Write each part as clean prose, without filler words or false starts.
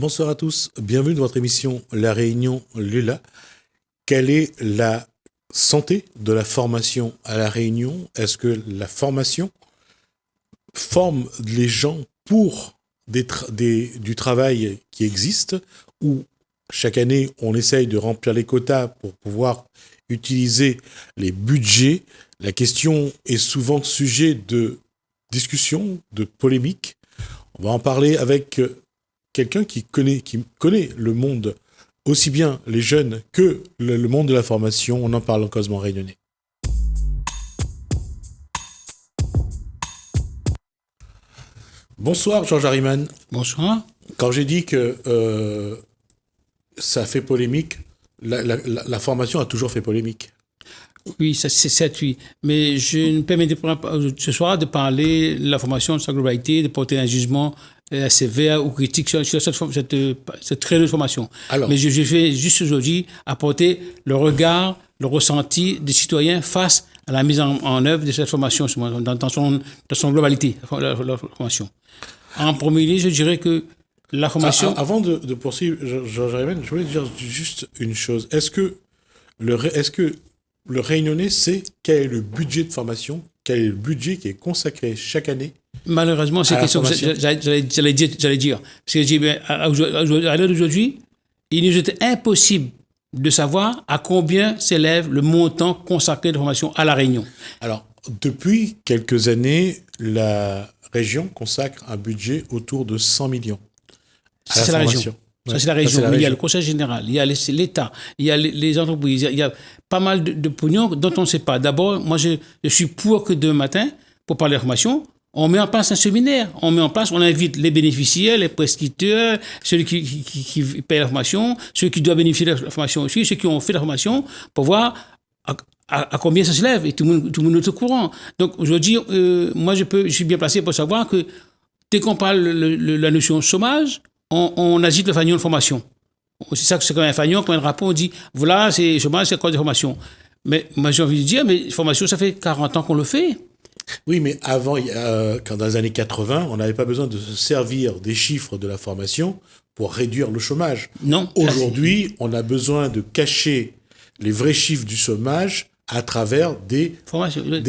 Bonsoir à tous, bienvenue dans votre émission La Réunion Lula. Quelle est la santé de la formation à La Réunion? Est-ce que la formation forme les gens pour du travail qui existe, ou chaque année on essaye de remplir les quotas pour pouvoir utiliser les budgets? La question est souvent sujet de discussion, de polémique. On va en parler avec quelqu'un qui connaît le monde, aussi bien les jeunes que le monde de la formation. On en parle en Causement Réunionnais. Bonsoir Georges Harriman. Bonsoir. Quand j'ai dit que ça fait polémique, la formation a toujours fait polémique. Oui, c'est oui. Mais je me permets ce soir de parler de la formation de sa globalité, de porter un jugement sévère ou critique sur cette très longue formation. Alors, mais je vais juste aujourd'hui apporter le regard, le ressenti des citoyens face à la mise en œuvre de cette formation dans son globalité, la formation. En premier lieu, je dirais que la formation... Avant de poursuivre, Georges Harriman, je voulais dire juste une chose. Est-ce que le Réunionnais sait quel est le budget de formation, quel est le budget qui est consacré chaque année? Malheureusement, c'est question que j'allais dire. Parce que à l'heure d'aujourd'hui, il nous est impossible de savoir à combien s'élève le montant consacré de formation à La Réunion. Alors, depuis quelques années, la région consacre un budget autour de 100 millions à la formation. Ça, c'est la région. Il y a le conseil général, il y a l'État, il y a les entreprises, il y a pas mal de pognon dont on ne sait pas. D'abord, moi, je suis pour que demain matin, pour parler de formation, on met en place un séminaire. On invite les bénéficiaires, les prescripteurs, ceux qui payent la formation, ceux qui doivent bénéficier de la formation aussi, ceux qui ont fait la formation, pour voir à combien ça se lève. Et tout le monde est au courant. Donc, aujourd'hui, moi, je suis bien placé pour savoir que dès qu'on parle la notion de chômage, on agite le fanion de formation. C'est ça que c'est comme un fanion, comme un rapport, on dit, voilà, c'est chômage, c'est quoi de formation. Mais moi, j'ai envie de dire, mais formation, ça fait 40 ans qu'on le fait. Oui, mais avant, quand dans les années 80, on n'avait pas besoin de se servir des chiffres de la formation pour réduire le chômage. Non. Aujourd'hui, on a besoin de cacher les vrais chiffres du chômage à travers des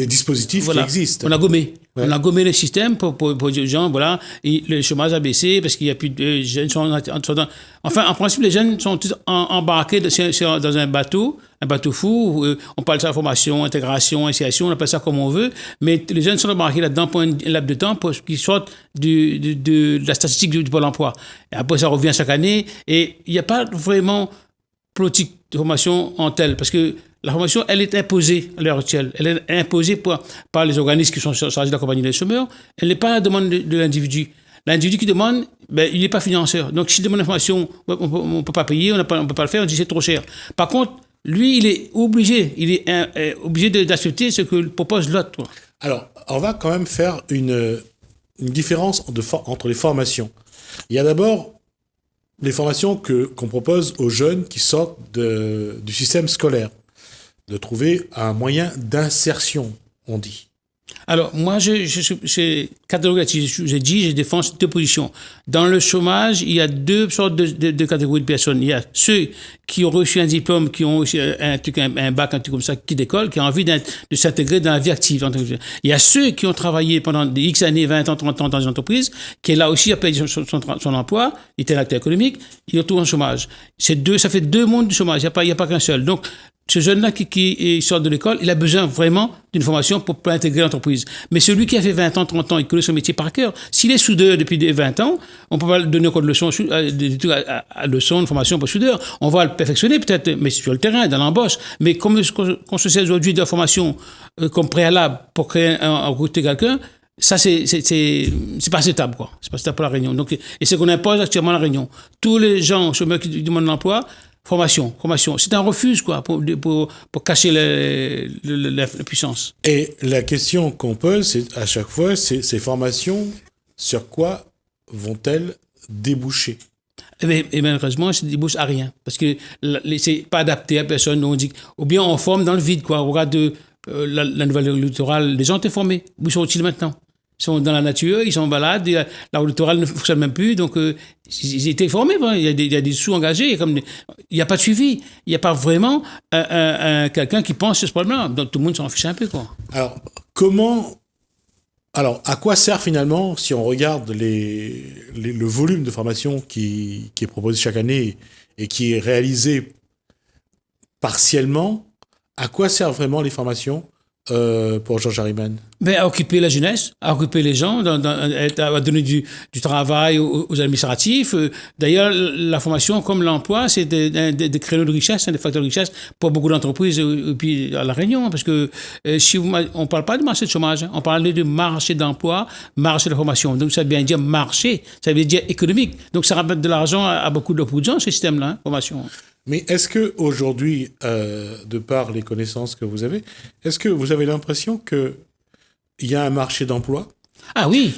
dispositifs qui existent. On a gommé. Ouais. On a gommé le système pour dire aux gens, voilà, le chômage a baissé parce qu'il n'y a plus de jeunes. Enfin, en principe, les jeunes sont tous embarqués dans un bateau fou. On parle de ça, formation, intégration, initiation, on appelle ça comme on veut. Mais les jeunes sont embarqués là-dedans pour un laps de temps pour qu'ils sortent de la statistique du Pôle emploi. Et après, ça revient chaque année. Et il n'y a pas vraiment politique de formation en telle, parce que la formation, elle est imposée à l'heure actuelle. Elle est imposée par les organismes qui sont chargés d'accompagner les chômeurs. Elle n'est pas à la demande de l'individu. L'individu qui demande, il n'est pas financeur. Donc, s'il demande une formation, on ne peut pas payer, on ne peut pas le faire, on dit c'est trop cher. Par contre, lui, il est obligé d'accepter ce que propose l'autre. Alors, on va quand même faire une différence entre les formations. Il y a d'abord les formations qu'on propose aux jeunes qui sortent du système scolaire, de trouver un moyen d'insertion, on dit. Alors, moi, j'ai catalogué, j'ai défends deux positions. Dans le chômage, il y a deux sortes de catégories de personnes. Il y a ceux qui ont reçu un diplôme, qui ont reçu un bac, un truc comme ça, qui décollent, qui ont envie de s'intégrer dans la vie active. Il y a ceux qui ont travaillé pendant des X années, 20 ans, 30 ans dans une entreprise, qui est là aussi à payer son emploi, il est un acteur économique, il retrouve un chômage. Ça fait deux mondes du chômage, il n'y a pas qu'un seul. Donc, ce jeune-là qui sort de l'école, il a besoin vraiment d'une formation pour intégrer l'entreprise. Mais celui qui a fait 20 ans, 30 ans, il connaît son métier par cœur. S'il est soudeur depuis 20 ans, on ne peut pas lui donner encore de leçons, de formation pour soudeur. On va le perfectionner peut-être, mais sur le terrain, dans l'embauche. Mais comme on se sert aujourd'hui de la formation comme préalable pour recruter quelqu'un, ça, c'est pas acceptable, quoi. C'est pas acceptable pour la Réunion. Donc, et c'est qu'on impose actuellement à la Réunion. Tous les gens chômeurs qui demandent l'emploi, formation. C'est un refus, quoi, pour cacher la puissance. Et la question qu'on pose, c'est à chaque fois, ces formations, sur quoi vont-elles déboucher? Et malheureusement, ça ne débouche à rien. Parce que c'est pas adapté à personne. On dit, ou bien on forme dans le vide, quoi. On regarde la nouvelle littorale, les gens étaient formés. Où sont-ils maintenant? Ils sont dans la nature, ils sont balades, la littorale ne fonctionne même plus, donc ils étaient formés. Hein. Il y a des sous-engagés, il n'y a pas de suivi. Il n'y a pas vraiment quelqu'un qui pense sur ce problème-là. Donc tout le monde s'en fiche un peu, quoi. Alors, à quoi sert finalement, si on regarde le volume de formation qui est proposé chaque année et qui est réalisé partiellement, à quoi servent vraiment les formations pour Georges Harriman? À occuper la jeunesse, à occuper les gens, à donner du travail aux administratifs. D'ailleurs, la formation, comme l'emploi, c'est des créneaux de richesse, des facteurs de richesse pour beaucoup d'entreprises et puis à La Réunion. Parce que si on ne parle pas de marché de chômage, on parle de marché d'emploi, marché de formation. Donc ça veut bien dire marché, ça veut dire économique. Donc ça ramène de l'argent à beaucoup de gens, ce système-là, formation. Mais est-ce que aujourd'hui, de par les connaissances que vous avez, est-ce que vous avez l'impression que il y a un marché d'emploi? Ah oui.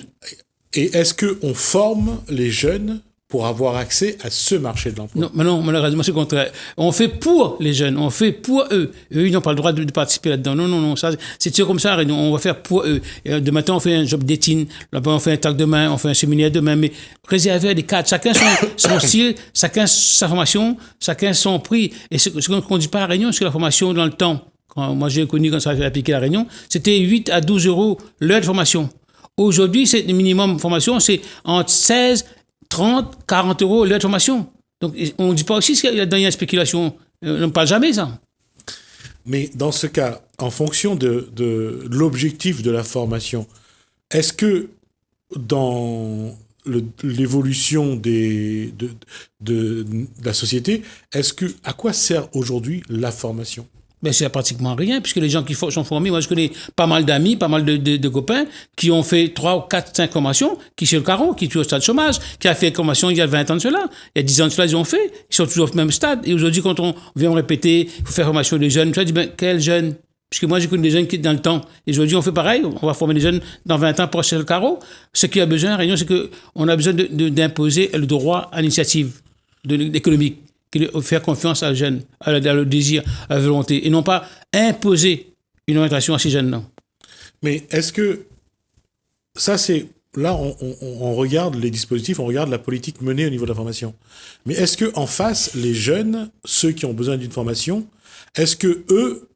Et est-ce qu'on forme les jeunes pour avoir accès à ce marché de l'emploi? Non, malheureusement, c'est le contraire. On fait pour les jeunes, on fait pour eux. Eux, ils n'ont pas le droit de participer là-dedans. Non, ça, c'est sûr comme ça, on va faire pour eux. Et de matin, on fait un job d'étine, là-bas, on fait un tac demain, on fait un séminaire demain, mais réservé à des cadres. Chacun son style, chacun sa formation, chacun son prix. Et ce qu'on ne dit pas à Réunion, c'est que la formation dans le temps. Moi, j'ai connu quand ça a été appliqué à La Réunion, c'était 8 à 12 euros l'heure de formation. Aujourd'hui, le minimum de formation, c'est entre 16, 30, 40 euros l'heure de formation. Donc, on ne dit pas aussi qu'il y a une spéculation. On ne parle jamais ça. Mais dans ce cas, en fonction de l'objectif de la formation, est-ce que dans l'évolution de la société, à quoi sert aujourd'hui la formation? Ben, c'est pratiquement rien, puisque les gens qui sont formés, moi je connais pas mal d'amis, pas mal de copains qui ont fait 3, 4, 5 formations, qui sont sur le carreau, qui sont au stade de chômage, qui a fait une formation il y a 20 ans de cela. Il y a 10 ans de cela, ils ont fait. Ils sont toujours au même stade. Et aujourd'hui, quand on vient me répéter, il faut faire formation des jeunes, je dis, ben, quels jeunes? Puisque moi, j'ai connu des jeunes qui étaient dans le temps. Et aujourd'hui, on fait pareil. On va former des jeunes dans 20 ans pour acheter le carreau. Ce qu'il y a besoin, Réunion, c'est qu'on a besoin d'imposer le droit à l'initiative économique. Faire confiance à jeunes, à le désir, à la volonté, et non pas imposer une orientation à ces jeunes-là. Mais est-ce que ça, c'est... Là, on regarde les dispositifs, on regarde la politique menée au niveau de la formation. Mais est-ce qu'en face, les jeunes, ceux qui ont besoin d'une formation, est-ce que eux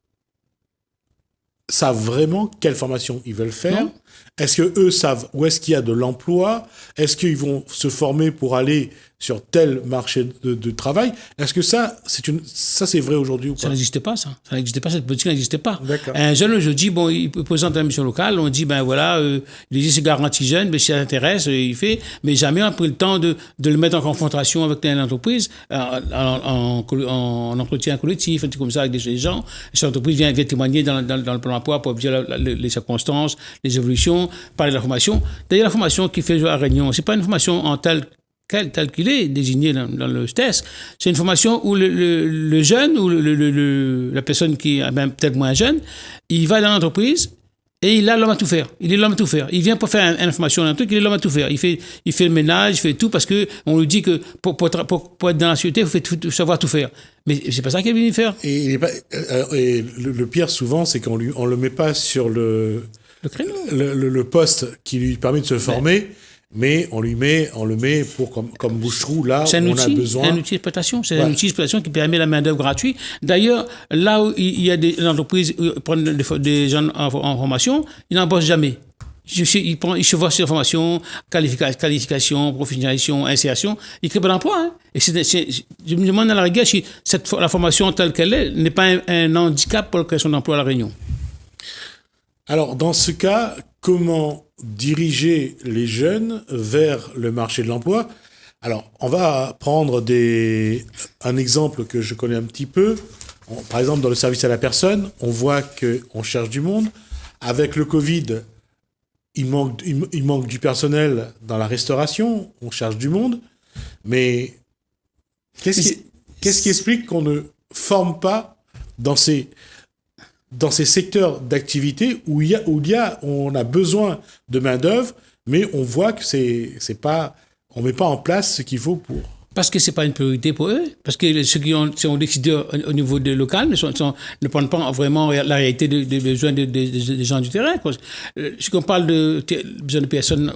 savent vraiment quelle formation ils veulent faire? Non. Est-ce que eux savent où est-ce qu'il y a de l'emploi? Est-ce qu'ils vont se former pour aller sur tel marché de travail? Est-ce que ça c'est vrai aujourd'hui ou pas? Ça n'existait pas, ça. Ça n'existait pas, cette politique n'existait pas. D'accord. Un jeune, aujourd'hui, bon, il présente une mission locale, on dit, ben voilà, il dit c'est garanti jeune, mais si ça l'intéresse, il fait, mais jamais on a pris le temps de le mettre en confrontation avec l'entreprise, en entretien collectif, un truc comme ça, avec des gens. Cette entreprise vient témoigner dans le plan d'emploi pour dire les circonstances, les évolutions, parler de la formation. D'ailleurs, la formation qui fait à Réunion, c'est pas une formation en tel qu'il est désigné dans le test, c'est une formation où le jeune ou la personne qui est même peut-être moins jeune, il va dans l'entreprise et il a l'homme à tout faire. Il est l'homme à tout faire. Il vient pour faire une formation dans un truc, il est l'homme à tout faire. Il fait le ménage, il fait tout parce qu'on lui dit que pour être dans la société, il faut savoir tout faire. Mais c'est pas ça qu'il est venu faire. Et le pire souvent, c'est qu'on le met pas sur le poste qui lui permet de se former. Mais on le met pour comme bouche-trou là où on a besoin. C'est un outil d'exploitation. C'est un outil d'exploitation qui permet la main-d'œuvre gratuite. D'ailleurs, là où il y a des entreprises qui prennent des gens en formation, ils n'embauchent jamais. Ils se voient sur la formation, qualification, professionnalisation, insertion. Ils créent pas d'emploi. Hein. Et je me demande à la rigueur si la formation telle qu'elle est n'est pas un handicap pour la création d'emploi à La Réunion. Alors, dans ce cas, comment diriger les jeunes vers le marché de l'emploi? Alors, on va prendre un exemple que je connais un petit peu. Par exemple, dans le service à la personne, on voit qu'on cherche du monde. Avec le Covid, il manque du personnel dans la restauration, on cherche du monde. Mais qu'est-ce qui explique qu'on ne forme pas dans ces secteurs d'activité où on a besoin de main-d'œuvre, mais on voit que c'est pas, on met pas en place ce qu'il faut pour. Parce que c'est pas une priorité pour eux, parce que ceux qui sont décideurs au niveau local ne prennent pas vraiment la réalité des besoins des gens du terrain. Quoi. Si on parle de besoin de personnes,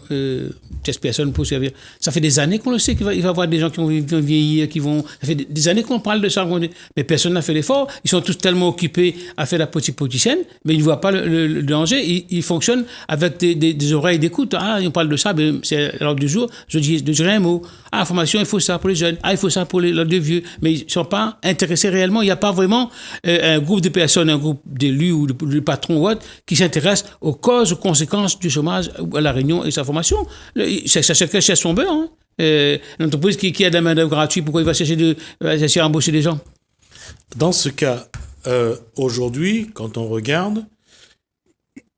16 personnes pour servir, ça fait des années qu'on le sait qu'il va y avoir des gens qui vont vieillir, ça fait des années qu'on parle de ça, mais personne n'a fait l'effort. Ils sont tous tellement occupés à faire la politique politicienne, mais ils ne voient pas le danger. Ils fonctionnent avec des oreilles d'écoute. Ah, on parle de ça, mais c'est à l'ordre du jour. Je dirais un mot. Ah, formation, il faut ça pour les jeunes. Ah, il faut ça pour les vieux. Mais ils ne sont pas intéressés réellement. Il n'y a pas vraiment un groupe de personnes, un groupe d'élus ou de patrons ou autres qui s'intéressent aux causes, aux conséquences du chômage à La Réunion et sa formation. Chacun cherche son beurre. Hein. Une entreprise qui a de la main-d'œuvre gratuite, pourquoi il va chercher à embaucher des gens? Dans ce cas, aujourd'hui, quand on regarde,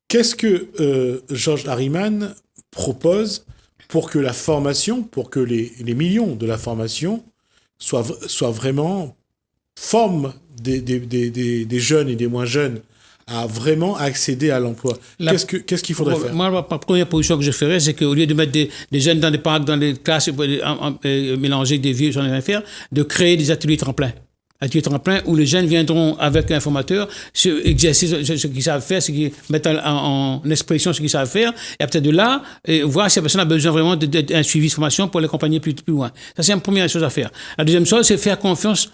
qu'est-ce que Georges Harriman propose pour que la formation, pour que les millions de la formation soient vraiment forment des jeunes et des moins jeunes à vraiment accéder à l'emploi. Qu'est-ce qu'il faudrait faire? Moi, la première position que je ferais, c'est qu'au lieu de mettre des jeunes dans des parcs, dans des classes, mélanger des vieux, j'en ai rien à faire, de créer des ateliers tremplins. Ateliers tremplins où les jeunes viendront avec un formateur, exercer ce qu'ils savent faire, mettre en expression ce qu'ils savent faire, et peut-être de là, voir si la personne a besoin vraiment d'un suivi de formation pour l'accompagner plus loin. Ça, c'est la première chose à faire. La deuxième chose, c'est faire confiance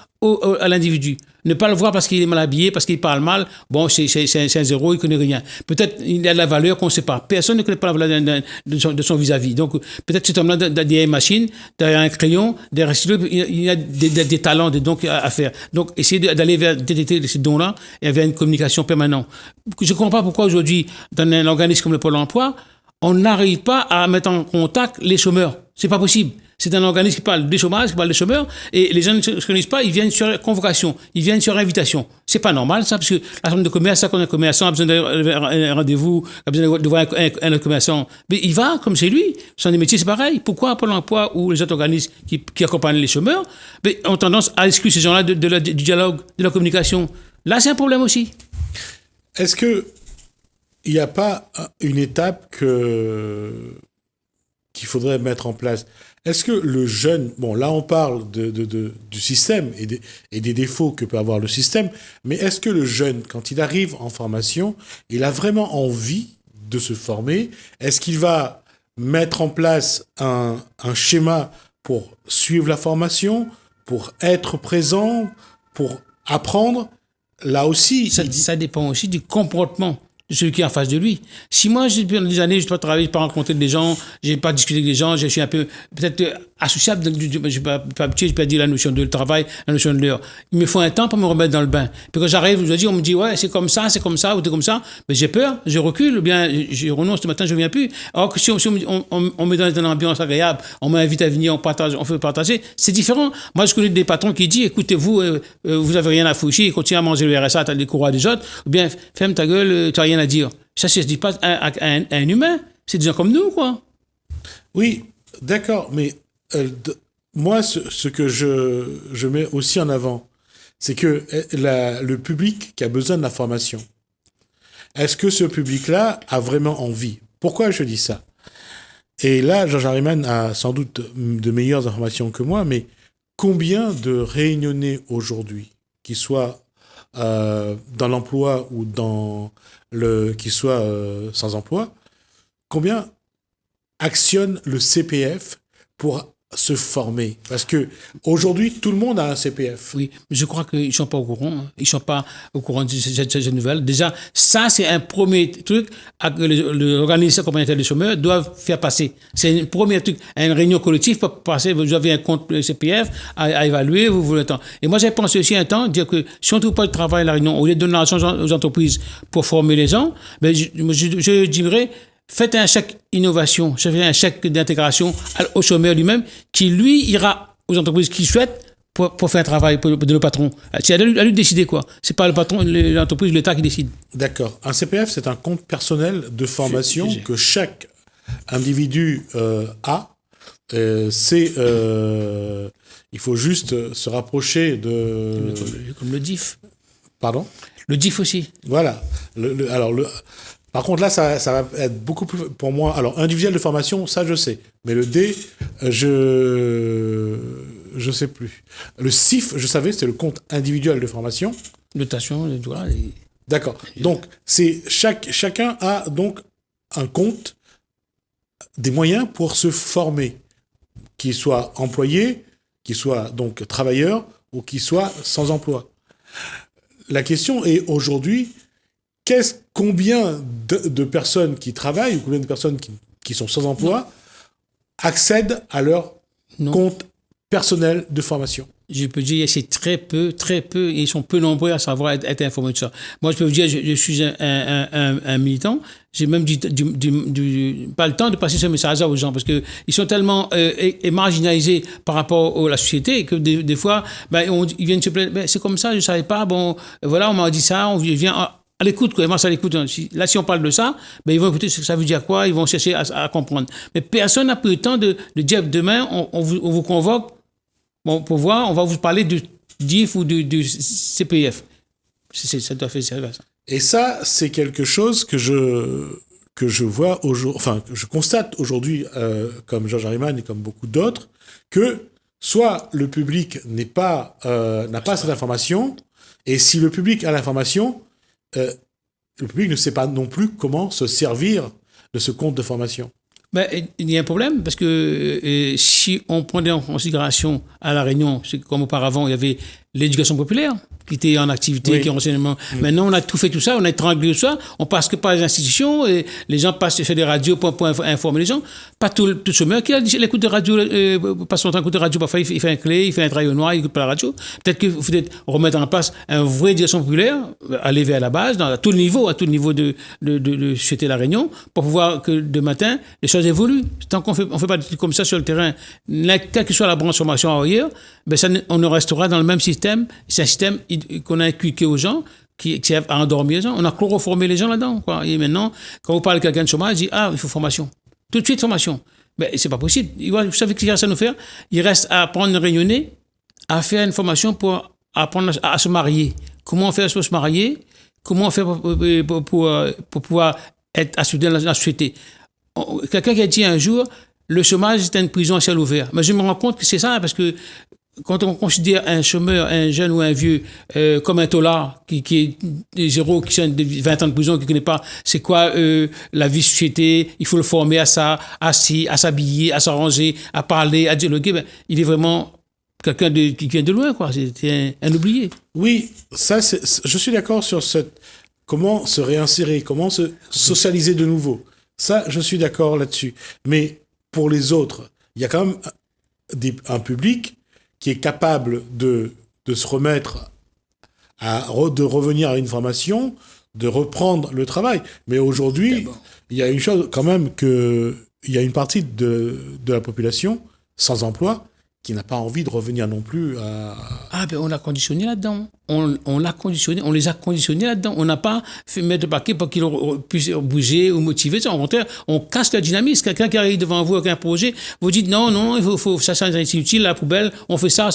à l'individu. Ne pas le voir parce qu'il est mal habillé, parce qu'il parle mal. Bon, c'est un zéro, il ne connaît rien. Peut-être il a de la valeur qu'on ne sait pas. Personne ne connaît pas la valeur de son vis-à-vis. Donc, peut-être cet homme-là, derrière une machine, derrière un crayon, derrière un stylo, il y a des talents, des dons à faire. Donc, essayer d'aller vers ces dons-là et vers une communication permanente. Je ne comprends pas pourquoi aujourd'hui, dans un organisme comme le Pôle emploi, on n'arrive pas à mettre en contact les chômeurs. C'est pas possible. C'est un organisme qui parle des chômeurs, qui parle des chômeurs, et les gens ne se connaissent pas, ils viennent sur convocation, ils viennent sur invitation. C'est pas normal, ça, parce que la chambre de commerce, ça, quand un commerçant a besoin d'un rendez-vous, a besoin de voir un autre commerçant, mais il va, comme c'est lui. Son métier, c'est pareil. Pourquoi Pôle emploi ou les autres organismes qui accompagnent les chômeurs, mais ont tendance à exclure ces gens-là du dialogue, de la communication? Là, c'est un problème aussi. Est-ce que il n'y a pas une étape qu'il faudrait mettre en place? Est-ce que le jeune... Bon, là, on parle du système et des défauts que peut avoir le système, mais est-ce que le jeune, quand il arrive en formation, il a vraiment envie de se former? Est-ce qu'il va mettre en place un schéma pour suivre la formation, pour être présent, pour apprendre? Là aussi... Ça dépend aussi du comportement de celui qui est en face de lui. Si moi, depuis des années, je dois travailler, pas rencontrer des gens, j'ai pas discuté avec des gens, je suis un peu, peut-être associable, je suis pas habitué, je peux dire la notion de travail, la notion de l'heure. Il me faut un temps pour me remettre dans le bain. Puis quand j'arrive, on me dit, ouais, c'est comme ça, ou c'est comme ça, mais j'ai peur, je recule, ou bien je renonce ce matin, je viens plus. Alors que si on met dans une ambiance agréable, on m'invite à venir, on partage, on fait partager, c'est différent. Moi, je connais des patrons qui disent, écoutez, vous avez rien à foucher, continuez à manger le RSA, t'as les courroies des autres, ou bien, ferme ta gueule, t'as rien à dire. Ça se dit pas à un humain. C'est des gens comme nous, quoi. Oui, d'accord, mais moi, ce que je mets aussi en avant, c'est que le public qui a besoin de la formation, est-ce que ce public-là a vraiment envie? Pourquoi je dis ça? Et là, Georges Harriman a sans doute de meilleures informations que moi, mais combien de réunionnais aujourd'hui, qui soient dans l'emploi ou qui soient sans emploi, combien actionne le CPF pour se former? Parce que aujourd'hui, tout le monde a un CPF. Oui, mais je crois qu'ils ne sont pas au courant. Hein. Ils ne sont pas au courant de cette nouvelle. Déjà, ça, c'est un premier truc que l'organisation communautaire des chômeurs doivent faire passer. C'est un premier truc. Une réunion collective pour passer, vous avez un compte CPF à évaluer, vous voulez le temps. Et moi, j'ai pensé aussi un temps, dire que si on ne trouve pas de travail à la réunion, au lieu de donner l'argent aux entreprises pour former les gens, ben, je dirais, faites un chèque innovation, un chèque d'intégration au chômeur lui-même, qui lui ira aux entreprises qui souhaitent pour faire un travail pour le patron. C'est à lui de décider, quoi. C'est pas le patron, l'entreprise, l'État qui décide. D'accord. Un CPF, c'est un compte personnel de formation que chaque individu a. Il faut juste se rapprocher de... Comme le DIF. Pardon? Le DIF aussi. Voilà. Par contre, là, ça va être beaucoup plus, pour moi, alors, individuel de formation, ça, je sais. Mais le D, je sais plus. Le CIF, je savais, c'est le compte individuel de formation. Notation, voilà. D'accord. Donc, chacun a donc un compte, des moyens pour se former, qu'il soit employé, qu'il soit donc travailleur ou qu'il soit sans emploi. La question est aujourd'hui, combien de personnes qui travaillent ou combien de personnes qui sont sans emploi accèdent à leur compte personnel de formation? Je peux dire, c'est très peu, et ils sont peu nombreux à savoir être informés de ça. Moi, je peux vous dire, je suis un militant. J'ai même pas le temps de passer ce message aux gens parce que ils sont tellement marginalisés par rapport à la société que des fois, ils viennent se plaindre. C'est comme ça, je savais pas. Bon, voilà, on m'a dit ça, on vient à l'écoute, quoi. Moi, ça l'écoute. Là, si on parle de ça, ils vont écouter ce que ça veut dire quoi, ils vont chercher à comprendre. Mais personne n'a pris le temps de dire demain, on vous convoque. Bon, pour voir, on va vous parler du DIF ou du CPF. Ça doit faire ça. Et ça, c'est quelque chose que je vois aujourd'hui, enfin, que je constate aujourd'hui, comme Georges Harriman et comme beaucoup d'autres, que soit le public n'a pas cette information, et si le public a l'information, le public ne sait pas non plus comment se servir de ce compte de formation. Il y a un problème parce que si on prenait en considération à La Réunion, c'est comme auparavant, il y avait l'éducation populaire qui était en activité, qui est en renseignement. Maintenant, on a tout fait tout ça, on a étranglé tout ça, on passe que par les institutions et les gens passent sur des radios pour informer les gens. Pas tout chômeur qui écoute de radio, passe son temps à écouter de radio, parfois il fait un clé, il fait un travail au noir, il écoute pas la radio. Peut-être qu'il faut remettre en place un vrai éducation populaire, aller vers la base, à tout niveau de société La Réunion, pour pouvoir que de matin, les choses évoluent. Tant qu'on fait pas des trucs comme ça sur le terrain, quelle que soit la branche formation ailleurs, on ne restera dans le même système. C'est un système qu'on a inculqué aux gens, qui servent à endormir les gens. On a chloroformé les gens là-dedans, quoi. Et maintenant, quand vous parlez de quelqu'un de chômage, il dit, il faut formation. Tout de suite, formation. C'est pas possible. Vous savez ce qu'il reste à nous faire? Il reste à apprendre une réunionnais, à faire une formation pour apprendre à se marier. Comment faire pour se marier? Comment faire pour pouvoir être assuré dans la société? Quelqu'un qui a dit un jour, le chômage est une prison à ciel ouvert. Mais je me rends compte que c'est ça, parce que quand on considère un chômeur, un jeune ou un vieux, comme un tolard qui est zéro, qui a 20 ans de prison, qui ne connaît pas c'est quoi la vie société, il faut le former à ça, à s'habiller, à s'arranger, à parler, à dialoguer, il est vraiment quelqu'un qui vient de loin, quoi. C'est un oublié. Oui, ça, je suis d'accord sur comment se réinsérer, comment se socialiser de nouveau. Ça, je suis d'accord là-dessus. Mais pour les autres, il y a quand même un public qui est capable de se remettre, de revenir à une formation, de reprendre le travail. Mais aujourd'hui, il y a une chose quand même, il y a une partie de la population sans emploi qui n'a pas envie de revenir non plus à... On l'a conditionné là-dedans. On l'a conditionné, on les a conditionnés là-dedans. On n'a pas fait mettre le paquet pour qu'ils puissent bouger ou motiver. Au contraire, on casse la dynamisme. Quelqu'un qui arrive devant vous avec un projet, vous dites non, il faut ça c'est utile, la poubelle, on fait ça.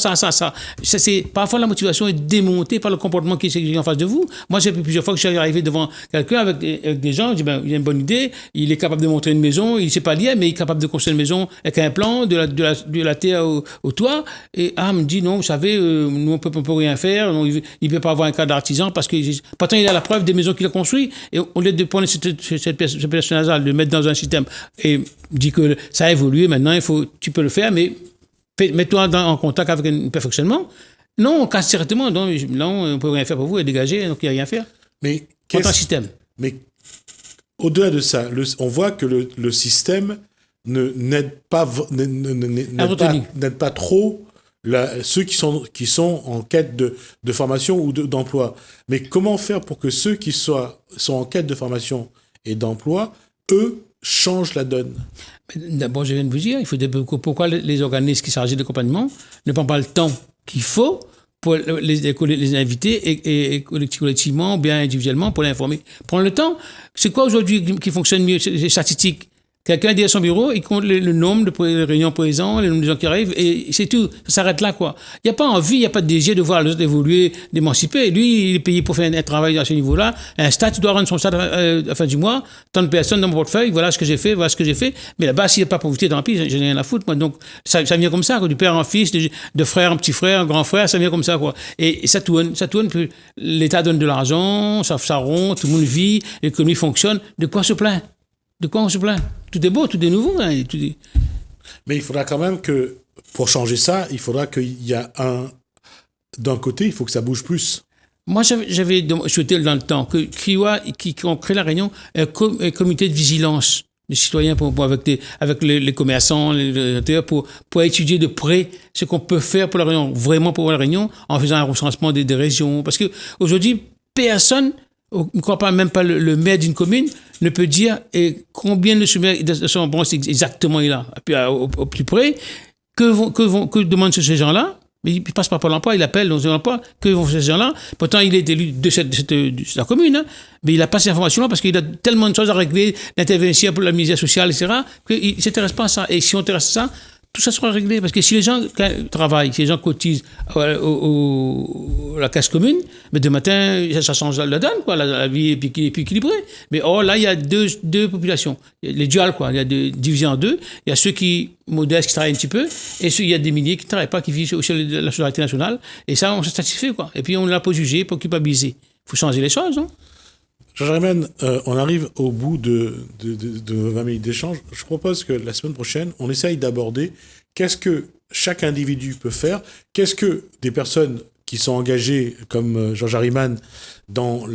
C'est parfois la motivation est démontée par le comportement qui est en face de vous. Moi, j'ai plusieurs fois que je suis arrivé devant quelqu'un avec des gens, je dis il a une bonne idée, il est capable de montrer une maison, il ne sait pas lire, mais il est capable de construire une maison avec un plan, de la terre au toit. Et me dit non, vous savez, nous on peut rien faire. Il ne peut pas avoir un cas d'artisan parce que pourtant il a la preuve des maisons qu'il a construites. Et au lieu de prendre ce personnage-là, de le mettre dans un système et dit que ça a évolué, maintenant tu peux le faire, mais mets-toi en contact avec un perfectionnement. Non, on casse directement. Non, on ne peut rien faire pour vous et dégager, donc il n'y a rien à faire. Mais contre un système. Mais au-delà de ça, on voit que le système n'aide pas trop ceux qui sont en quête de formation ou d'emploi. Mais comment faire pour que ceux qui sont en quête de formation et d'emploi, eux, changent la donne? D'abord, je viens de vous dire, pourquoi les organismes qui sont chargés d'accompagnement ne prennent pas le temps qu'il faut pour les inviter et collectivement ou bien individuellement pour l'informer. Prendre le temps. C'est quoi aujourd'hui qui fonctionne mieux? Les statistiques. Quelqu'un dit à son bureau, il compte le nombre de réunions présents, le nombre de gens qui arrivent, et c'est tout. Ça s'arrête là, quoi. Il n'y a pas envie, il n'y a pas de désir de voir les autres évoluer, d'émanciper. Lui, il est payé pour faire un travail à ce niveau-là. Un stat, il doit rendre son stat à la fin du mois. Tant de personnes dans mon portefeuille, voilà ce que j'ai fait, voilà ce que j'ai fait. Mais là-bas, s'il n'y a pas profité, tant pis, j'en ai rien à foutre, moi. Donc, ça vient comme ça, quoi. Du père en fils, de frère en petit frère, en grand frère, ça vient comme ça, quoi. Et ça tourne, puis l'État donne de l'argent, ça rompt, tout le monde vit, l'économie fonctionne. De quoi se plaint? De quoi on se plaint? Tout est beau, tout est nouveau. Hein, Mais il faudra quand même que, pour changer ça, il faudra qu'il y a d'un côté, il faut que ça bouge plus. Moi, j'avais souhaité dans le temps que CRIWA, qu'on crée la Réunion, un comité de vigilance des citoyens avec les commerçants, pour étudier de près ce qu'on peut faire pour la Réunion, vraiment pour la Réunion, en faisant un recensement des régions. Parce qu'aujourd'hui, personne, ne crois pas, même pas le maire d'une commune, ne peut dire combien de son bon exactement il a. Et puis au plus près, que demandent ces gens-là? Mais il passe par Pôle emploi, il appelle dans un emploi, que vont faire ces gens-là? Pourtant, il est élu de la commune, hein, mais il n'a pas ces informations-là parce qu'il a tellement de choses à régler, l'intervention pour la misère sociale, etc., qu'il ne s'intéresse pas à ça. Et si on s'intéresse à ça, tout ça sera réglé. Parce que si les gens travaillent, si les gens cotisent à la caisse commune, mais de matin, ça change la donne, quoi. La vie est plus équilibrée. Mais là, il y a deux populations. Les duals, quoi. Il y a divisé en deux. Il y a ceux qui modestes, qui travaillent un petit peu, et il y a des milliers qui ne travaillent pas, qui vivent au sein de la solidarité nationale. Et ça, on se satisfait, quoi. Et puis, on ne l'a pas jugé, pas culpabilisé. Il faut changer les choses, non? Georges Riemann, on arrive au bout de 20 minutes d'échange. Je propose que la semaine prochaine, on essaye d'aborder qu'est-ce que chaque individu peut faire, qu'est-ce que des personnes qui sont engagées, comme Georges Riemann, dans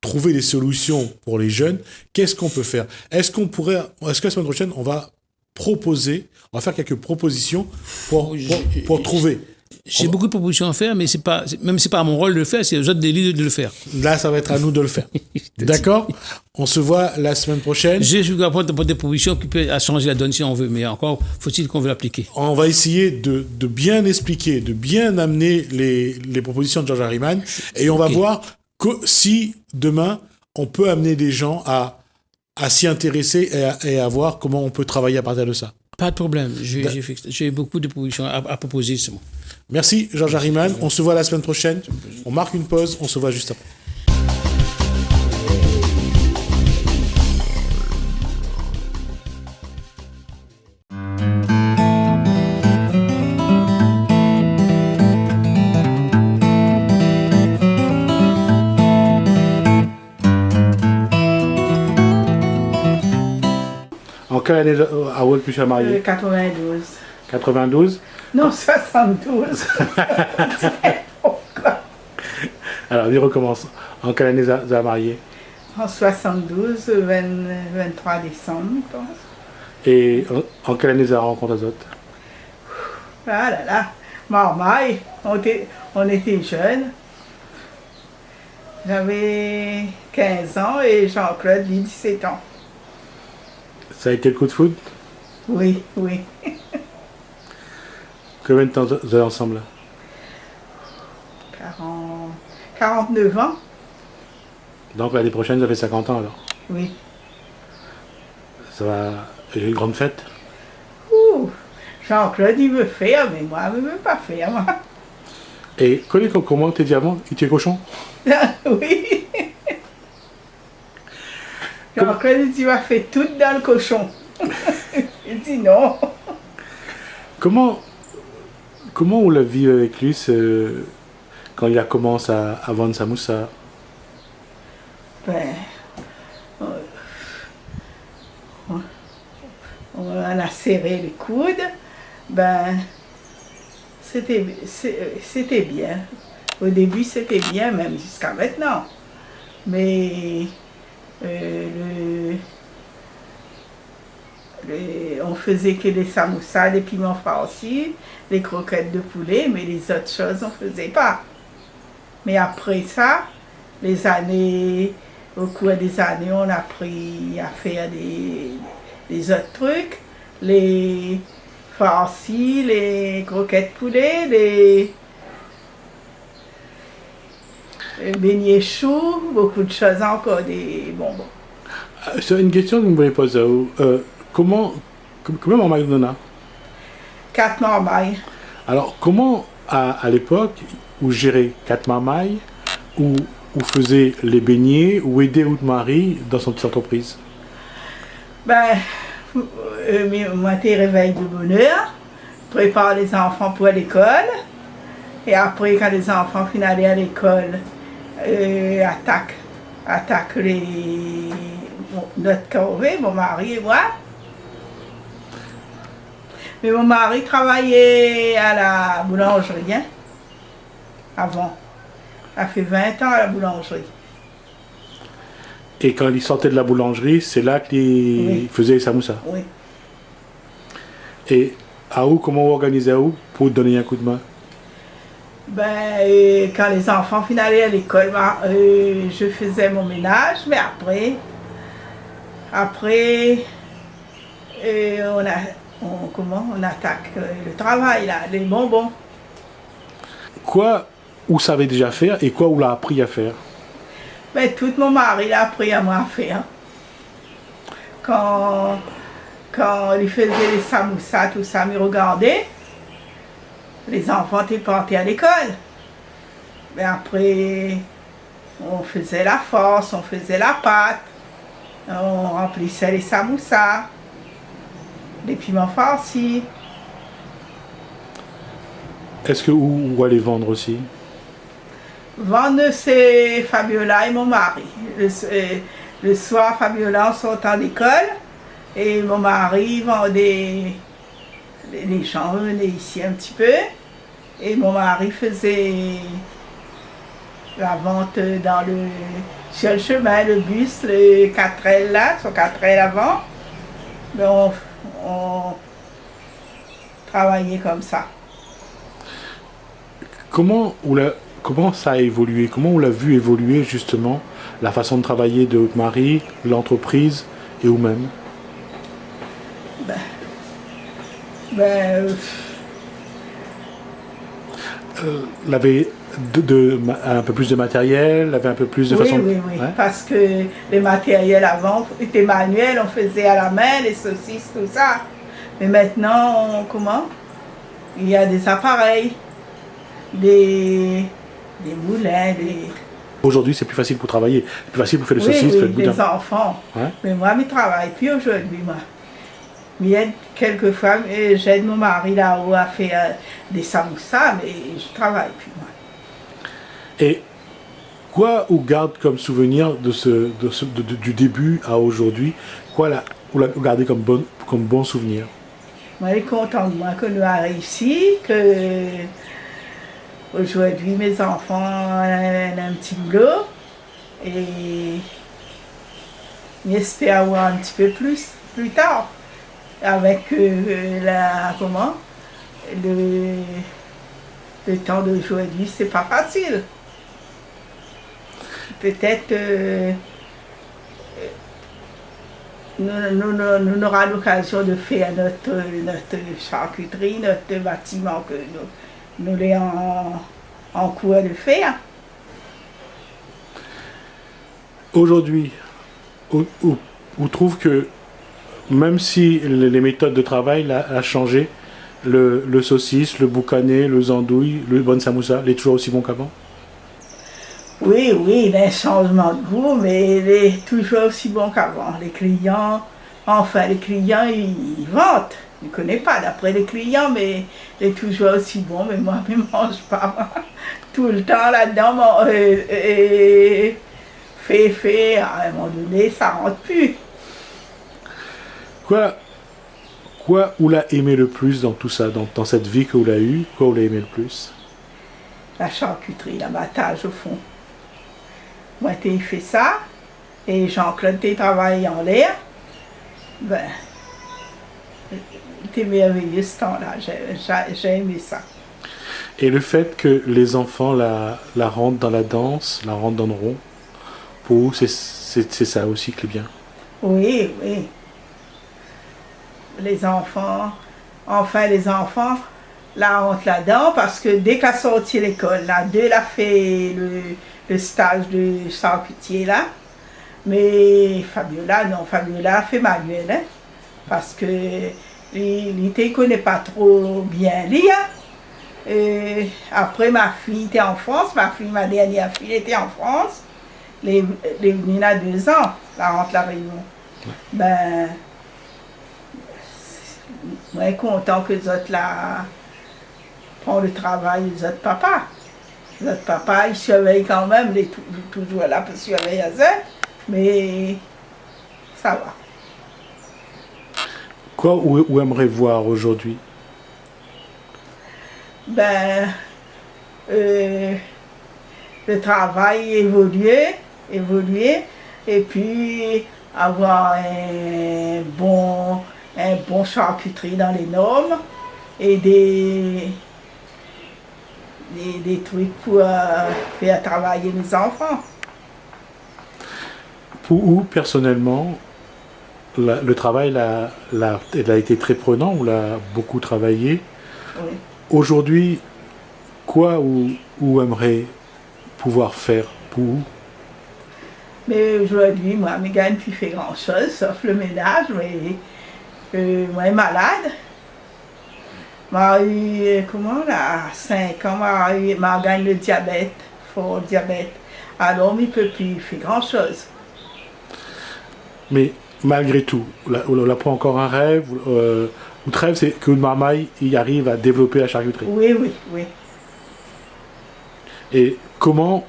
trouver des solutions pour les jeunes, qu'est-ce qu'on peut faire? Est-ce que la semaine prochaine, on va faire quelques propositions pour trouver? J'ai beaucoup de propositions à faire, mais c'est pas à mon rôle de le faire, c'est aux autres délits de le faire. Là, ça va être à nous de le faire. D'accord? On se voit la semaine prochaine. Je suis capable de des propositions qui peuvent changer la donne si on veut, mais encore faut-il qu'on veut l'appliquer. On va essayer de bien expliquer, de bien amener les propositions de Georges Riemann, et on va voir si demain on peut amener des gens à s'y intéresser et à voir comment on peut travailler à partir de ça. Pas de problème. J'ai beaucoup de propositions à proposer. C'est bon. Merci, Georges Riemann. On se voit la semaine prochaine. On marque une pause. On se voit juste après. En quelle année a Walt pu se marier? 92. 92? Non, 72. Alors, on recommence. En quelle année vous avez marié? En 72, 23 décembre, je pense. Et en quelle année vous avez rencontré les autres? Ah là là, marmaille, on était jeunes. J'avais 15 ans et Jean-Claude, lui, 17 ans. Ça a été le coup de foudre? Oui, oui. Combien de temps vous avez ensemble là? 49 ans. Donc l'année prochaine, vous avez 50 ans alors? Oui. Ça va... J'ai une grande fête? Ouh, Jean-Claude, il veut faire, mais moi, je ne veux pas faire, moi. Et comment t'es dit avant? Il était cochon? Oui. Jean-Claude, il va faire tout dans le cochon. Il dit non. Comment on l'a vu avec lui quand il a commencé à vendre sa moussa? Ben, on a serré les coudes. Ben, c'était bien. Au début, c'était bien, même jusqu'à maintenant. Mais on faisait que les samoussas, les piments farcis, les croquettes de poulet, mais les autres choses, on ne faisait pas. Mais après ça, au cours des années, on a appris à faire des autres trucs, les farcis, les croquettes de poulet, les beignets choux, beaucoup de choses encore, des bonbons. C'est une question que vous me posez. Comment maman Donna? 4 marmailles. Alors, comment, à l'époque, vous gérez 4 marmailles, ou vous faisiez les beignets, ou aider votre mari dans son petite entreprise? Ben, moi, je réveille de bonne heure, prépare les enfants pour l'école, et après, quand les enfants finissent d'aller à l'école, attaque notre corvée, mon mari et moi. Mais mon mari travaillait à la boulangerie, hein, avant. Il a fait 20 ans à la boulangerie. Et quand il sortait de la boulangerie, c'est là qu'il faisait les samoussas? Oui. Et comment vous organisez pour donner un coup de main? Ben, quand les enfants finaient à l'école, je faisais mon ménage, mais après on attaque le travail, là, les bonbons. Quoi vous savez déjà faire et quoi vous l'a appris à faire? Ben, tout mon mari l'a appris à moi à faire. Quand il faisait les samoussas, tout ça, me regardait. Les enfants étaient partis à l'école. Mais après, on faisait la farce, on faisait la pâte, on remplissait les samoussas, les piments farcis. Est-ce que vous allez vendre aussi? Vendre, c'est Fabiola et mon mari. Le soir, Fabiola sortant d'école et mon mari vendait. Les gens venaient ici un petit peu et mon mari faisait la vente sur le chemin, le bus, le 4L là, sur 4L avant. Mais on travaillait comme ça. Comment ça a évolué? Comment on l'a vu évoluer justement la façon de travailler de votre mari, l'entreprise et vous-même? Il avait un peu plus de matériel, il avait un peu plus de façon... Oui, ouais? Parce que les matériels avant étaient manuels, on faisait à la main, les saucisses, tout ça. Mais maintenant, il y a des appareils, des moulins, Aujourd'hui, c'est plus facile pour travailler, c'est plus facile pour faire les saucisses, faire le boudin. Les enfants. Ouais? Mais moi, je ne travaille plus aujourd'hui, moi. Mais quelquefois, j'aide mon mari là-haut à faire des samoussas, mais je ne travaille plus, moi. Et quoi vous garde comme souvenir du début à aujourd'hui? Quoi vous gardez comme bon souvenir? Moi, je suis contente de moi que nous avons réussi, que aujourd'hui mes enfants ont un petit boulot et j'espère avoir un petit peu plus tard. Avec le temps d'aujourd'hui, c'est pas facile. Peut-être nous aurons l'occasion de faire notre charcuterie, notre bâtiment que nous sommes en cours de faire. Aujourd'hui, on trouve que même si les méthodes de travail ont changé, le saucisse, le boucané, le zandouille, le bon samoussa, il est toujours aussi bon qu'avant? Oui, il y a un changement de goût, mais il est toujours aussi bon qu'avant. Les clients, ils vendent. Je ne connais pas d'après les clients, mais il est toujours aussi bon. Mais moi, je ne mange pas tout le temps là-dedans. Fait, à un moment donné, ça ne rentre plus. Quoi vous l'a aimé le plus dans tout ça, dans cette vie que vous l'avez eue? Quoi vous l'a aimé le plus? La charcuterie, l'abattage au fond. Moi, j'ai fait ça, et Jean-Claude a travaillé en l'air. Ben, c'était merveilleux ce temps-là, j'ai aimé ça. Et le fait que les enfants la rentrent dans la danse, la rentrent dans le rond, pour vous, c'est ça aussi qui est bien? Oui. Les enfants la rentrent là-dedans parce que dès qu'elle sortit de l'école, la deux a fait le stage de charcutier là. Mais Fabiola, non, Fabiola fait manuel, hein, parce que il ne connaît pas trop bien lire. Et après, ma fille était en France, ma dernière fille était en France. Les venue à 2 ans, la rentre la Réunion. Ben, je suis content que les autres là font le travail, les autres papas. Les autres papas, ils surveillent quand même, ils sont toujours là pour surveiller ça, mais ça va. Quoi ou aimerait voir aujourd'hui? Ben, le travail évoluer, et puis avoir un bon charcuterie dans les normes et des trucs pour faire travailler mes enfants. Pour vous, personnellement, le travail elle a été très prenant, ou l'a beaucoup travaillé. Oui. Aujourd'hui, quoi ou aimerait pouvoir faire pour vous? Mais aujourd'hui, moi, je ne gagne plus fait grand-chose, sauf le ménage, mais moi, je suis malade. Moi, comment là, à 5 ans, moi, gagne le diabète, fort diabète. Alors, je ne peux plus faire grand-chose. Mais malgré tout, on apprend encore un rêve. Votre rêve, c'est que Marmaille y arrive à développer la charcuterie. Oui, oui, oui. Et comment,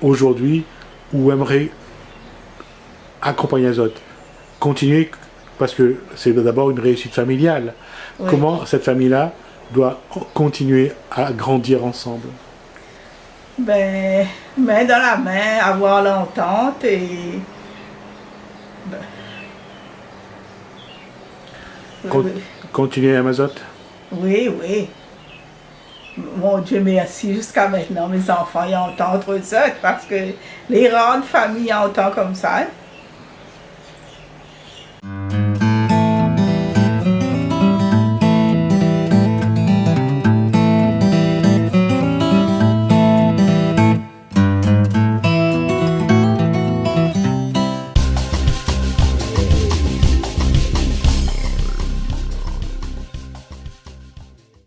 aujourd'hui, vous aimeriez accompagner les autres, continuer, parce que c'est d'abord une réussite familiale. Oui. Comment cette famille-là doit continuer à grandir ensemble? Ben, main dans la main, avoir l'entente et... Ben, Continuer à Amazon? oui, oui. Mon Dieu merci, jusqu'à maintenant, mes enfants, ils entendent entre eux autres, parce que les grandes familles entendent comme ça. Hein.